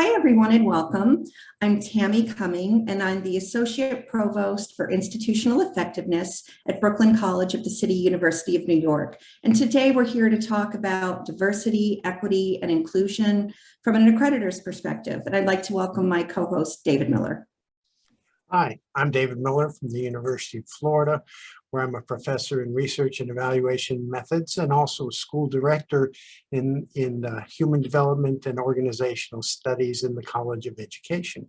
Hi, everyone, and welcome. I'm Tammie Cumming, and I'm the Associate Provost for Institutional Effectiveness at Brooklyn College of the City University of New York. And today we're here to talk about diversity, equity, and inclusion from an accreditor's perspective. And I'd like to welcome my co-host, David Miller. Hi, I'm David Miller from the University of Florida, where I'm a professor in research and evaluation methods and also a school director in human development and organizational studies in the College of Education.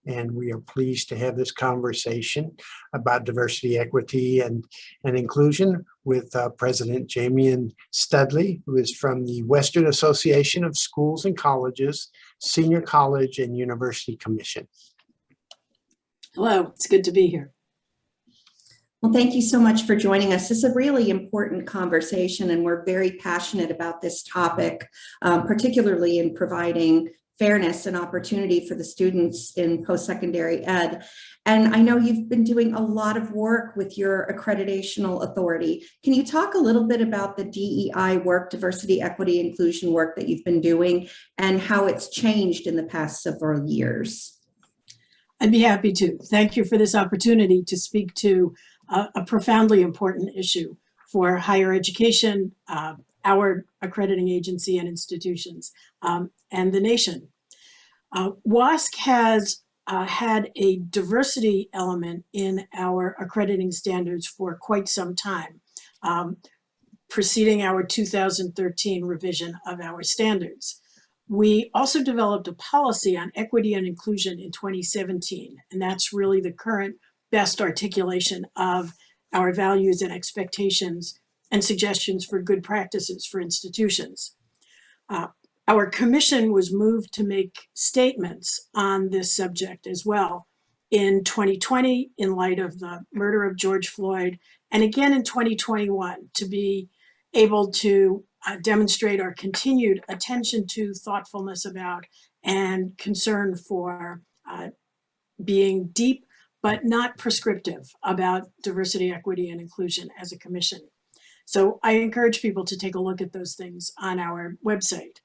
And we are pleased to have this conversation about diversity, equity, and inclusion with President Jamienne Studley, who is from the Western Association of Schools and Colleges, Senior College and University Commission. Hello, it's good to be here. Well, thank you so much for joining us. This is a really important conversation, and we're very passionate about this topic, particularly in providing fairness and opportunity for the students in post-secondary ed. And I know you've been doing a lot of work with your accreditational authority. Can you talk a little bit about the DEI work, diversity, equity, inclusion work that you've been doing and how it's changed in the past several years? I'd be happy to. Thank you for this opportunity to speak to a profoundly important issue for higher education, our accrediting agency and institutions, and the nation. WASC has had a diversity element in our accrediting standards for quite some time, preceding our 2013 revision of our standards. We also developed a policy on equity and inclusion in 2017, and that's really the current best articulation of our values and expectations and suggestions for good practices for institutions. Our commission was moved to make statements on this subject as well in 2020 in light of the murder of George Floyd, and again in 2021 to be able to demonstrate our continued attention to, thoughtfulness about, and concern for being deep but not prescriptive about diversity, equity, and inclusion as a commission. So I encourage people to take a look at those things on our website.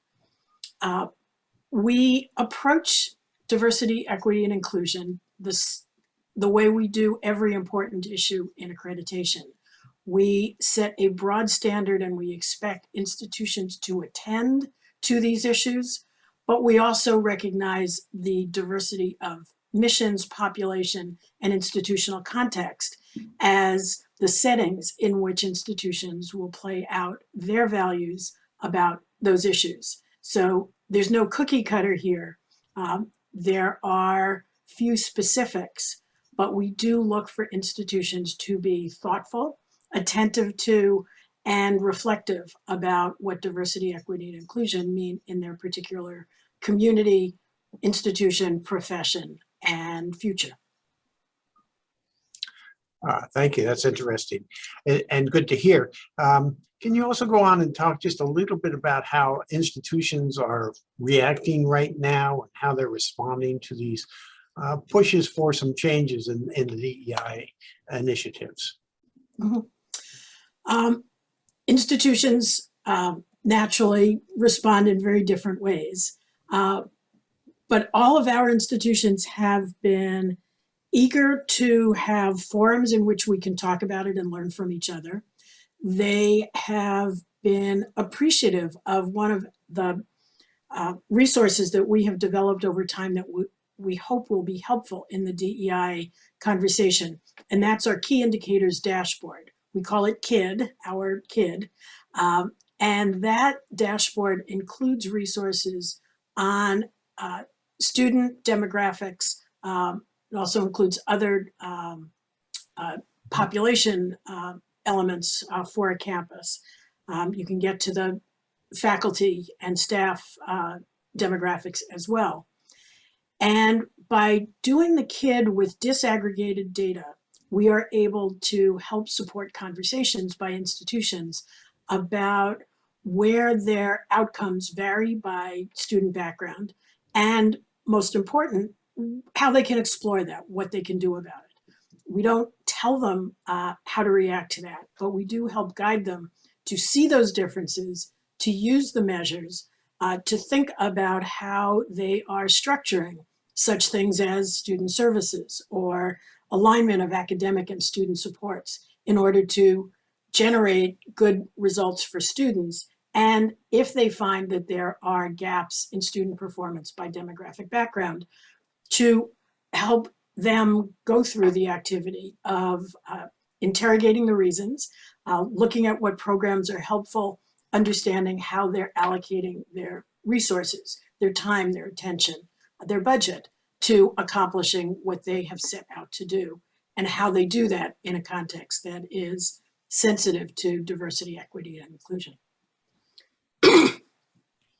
We approach diversity, equity, and inclusion the way we do every important issue in accreditation. We set a broad standard and we expect institutions to attend to these issues, but we also recognize the diversity of missions, population, and institutional context as the settings in which institutions will play out their values about those issues. So there's no cookie cutter here. There are few specifics, but we do look for institutions to be thoughtful, attentive to, and reflective about what diversity, equity, and inclusion mean in their particular community, institution, profession, and future. Thank you. That's interesting and good to hear. Can you also go on and talk just a little bit about how institutions are reacting right now and how they're responding to these pushes for some changes in the DEI initiatives? Mm-hmm. Institutions naturally respond in very different ways, but all of our institutions have been eager to have forums in which we can talk about it and learn from each other. They have been appreciative of one of the resources that we have developed over time that we hope will be helpful in the DEI conversation, and that's our key indicators dashboard. We call it KID, our KID, and that dashboard includes resources on student demographics. It also includes other population elements for a campus. You can get to the faculty and staff demographics as well. And by doing the KID with disaggregated data, we are able to help support conversations by institutions about where their outcomes vary by student background, and most important, how they can explore that, what they can do about it. We don't tell them how to react to that, but we do help guide them to see those differences, to use the measures, to think about how they are structuring such things as student services or alignment of academic and student supports in order to generate good results for students. And if they find that there are gaps in student performance by demographic background, to help them go through the activity of interrogating the reasons, looking at what programs are helpful, understanding how they're allocating their resources, their time, their attention, their budget to accomplishing what they have set out to do, and how they do that in a context that is sensitive to diversity, equity, and inclusion.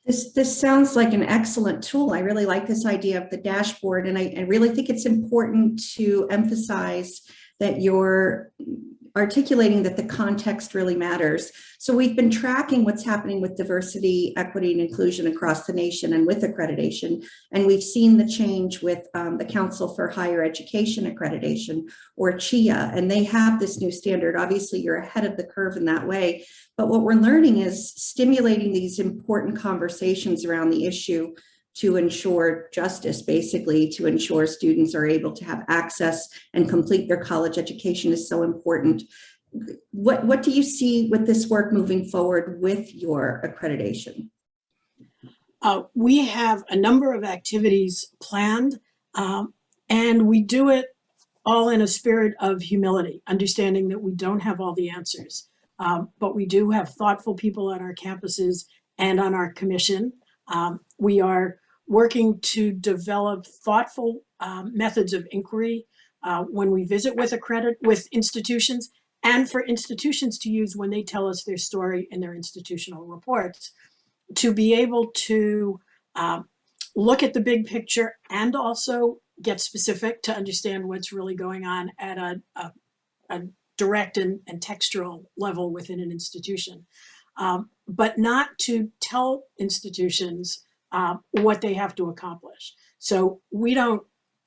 This sounds like an excellent tool. I really like this idea of the dashboard, and I really think it's important to emphasize that you're articulating that the context really matters. So we've been tracking what's happening with diversity, equity, and inclusion across the nation and with accreditation. And we've seen the change with the Council for Higher Education Accreditation, or CHIA, and they have this new standard. Obviously, you're ahead of the curve in that way. But what we're learning is stimulating these important conversations around the issue to ensure justice, basically, to ensure students are able to have access and complete their college education is so important. What do you see with this work moving forward with your accreditation? We have a number of activities planned, and we do it all in a spirit of humility, understanding that we don't have all the answers. But we do have thoughtful people on our campuses and on our commission. We are working to develop thoughtful methods of inquiry when we visit with institutions, and for institutions to use when they tell us their story in their institutional reports, to be able to look at the big picture and also get specific to understand what's really going on at a direct and textual level within an institution, but not to tell institutions what they have to accomplish. So we don't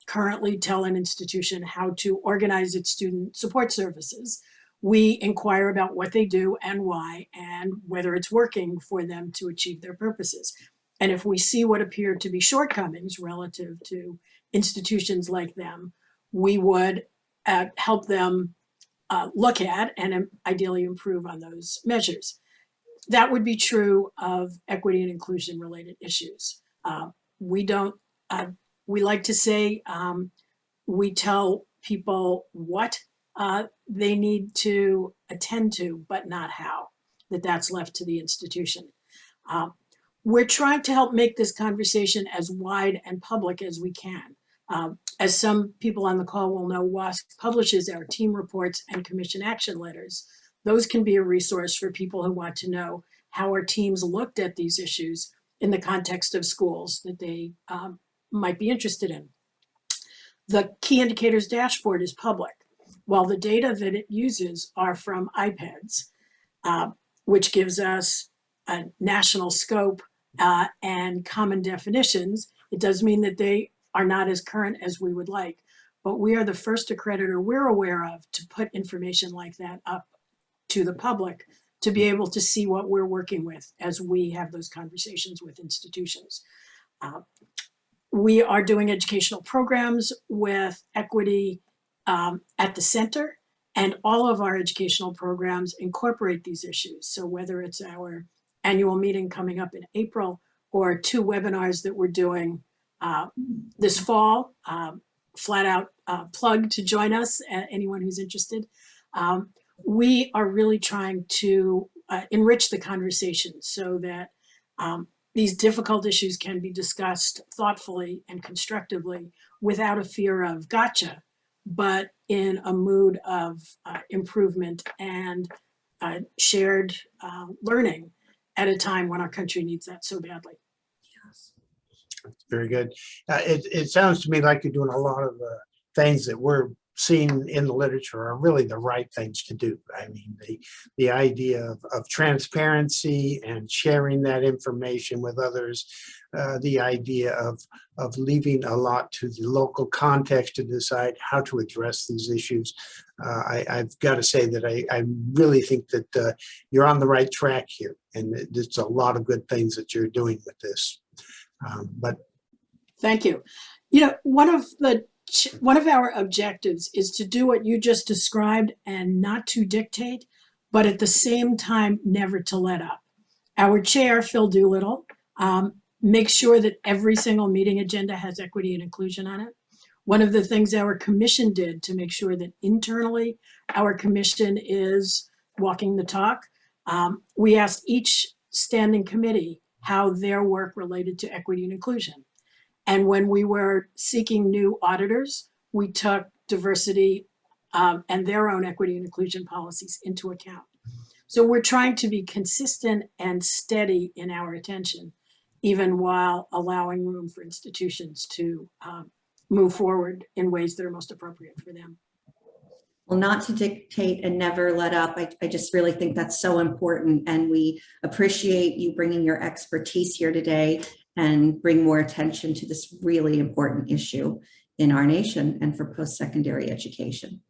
currently tell an institution how to organize its student support services. We inquire about what they do and why, and whether it's working for them to achieve their purposes. And if we see what appear to be shortcomings relative to institutions like them, we would help them look at and ideally improve on those measures. That would be true of equity and inclusion related issues. We like to say, we tell people what they need to attend to, but not how, that's left to the institution. We're trying to help make this conversation as wide and public as we can. As some people on the call will know, WASC publishes our team reports and commission action letters. Those can be a resource for people who want to know how our teams looked at these issues in the context of schools that they might be interested in. The Key Indicators dashboard is public, while the data that it uses are from iPads, which gives us a national scope and common definitions. It does mean that they are not as current as we would like, but we are the first accreditor we're aware of to put information like that up to the public to be able to see what we're working with as we have those conversations with institutions. We are doing educational programs with equity at the center, and all of our educational programs incorporate these issues. So whether it's our annual meeting coming up in April or 2 webinars that we're doing this fall, flat out plug to join us, anyone who's interested. We are really trying to enrich the conversation so that these difficult issues can be discussed thoughtfully and constructively without a fear of gotcha, but in a mood of improvement and shared learning at a time when our country needs that so badly. Very good. It sounds to me like you're doing a lot of things that we're seen in the literature are really the right things to do. I mean, the idea of transparency and sharing that information with others, the idea of leaving a lot to the local context to decide how to address these issues. I've got to say that I really think that you're on the right track here, and it's a lot of good things that you're doing with this. But thank you. You know, one of our objectives is to do what you just described and not to dictate, but at the same time, never to let up. Our chair, Phil Doolittle, makes sure that every single meeting agenda has equity and inclusion on it. One of the things our commission did to make sure that internally our commission is walking the talk, we asked each standing committee how their work related to equity and inclusion. And when we were seeking new auditors, we took diversity and their own equity and inclusion policies into account. So we're trying to be consistent and steady in our attention, even while allowing room for institutions to move forward in ways that are most appropriate for them. Well, not to dictate and never let up. I just really think that's so important. And we appreciate you bringing your expertise here today and bring more attention to this really important issue in our nation and for post-secondary education.